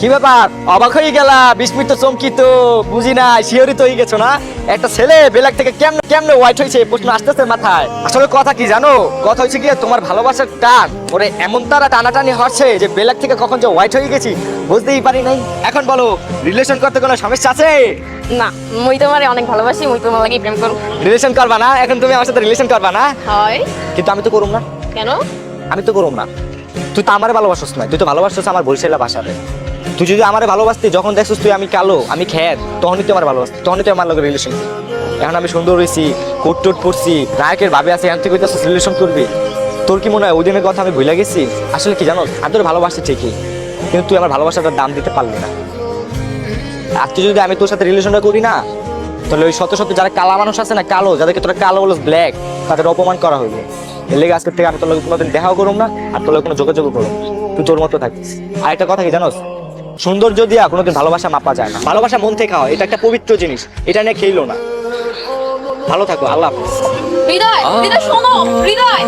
কি ব্যাপার, অবাক হয়ে গেলা? বিস্মিত চমকিত বুঝি না, শিওরিত হয়ে গেছো না? একটা ছেলে ব্ল্যাক থেকে কেমনে কেমনে হোয়াইট হয়েছে প্রশ্ন আসতেছে মাথায়। আসলে কথা কি জানো, কথা হচ্ছে কি তোমার ভালোবাসার টান ওরে এমন তারা টানাটানি হচ্ছে যে ব্ল্যাক থেকে কখন যে হোয়াইট হয়ে গেছি বুঝতেই পারি নাই। এখন বলো, রিলেশন করতে কোনো সমস্যা আছে? না, মুই তোমারে অনেক ভালোবাসি, মুই তোমার লাগি প্রেম করব। রিলেশন করবা না? এখন তুমি আমার সাথে রিলেশন করবা না? হয় কিন্তু আমি তো করুম না। কেন? আমি তো করুম না। তুই তো আমারে ভালোবাসছ না, তুই তো ভালোবাসছ আমার বরিশালা ভাষারে। তুই যদি আমারে ভালোবাসতি, যখন দেখছিস তুই আমি কালো আমি খ্যাত, তখনই তুই আমার ভালোবাসতি, তখনই তুই আমার লগে রিলেশন। এখন আমি সুন্দর হয়েছি, কোট টোট পড়ছি, নায়কের ভাবে আছে, এখন তুই কইতাছিস রিলেশন করবি। তোর কি মনে হয় ওই দিনের কথা আমি ভুলে গেছি? আসলে কি জানো, আমি তোর ভালোবাসি ঠিকই, কিন্তু তুই আমার ভালোবাসাটার দাম দিতে পারলি না। আর তুই যদি আমি তোর সাথে রিলেশনটা করি না, তাহলে ওই শত শত যারা কালা মানুষ আছে না, কালো যাদেরকে তোরা কালো বলো ব্ল্যাক, তাদের অপমান করা হইবে। এর লেগে আজকের থেকে আমি তোর লগে কোনোদিন দেখাও করুম না, আর তোর লগে কোনো যোগাযোগ করুম। তুই তোর মতো থাকিস। আর একটা কথা কি জানোস, সৌন্দর্য দিয়া কোনোদিন ভালোবাসা মাপা যায় না। ভালোবাসা মন থেকে হয়, এটা একটা পবিত্র জিনিস, এটা নিয়ে খেইলো না। ভালো থাকো, আল্লাহ হাফেজ। হৃদয়, হৃদয় শোনো, হৃদয়।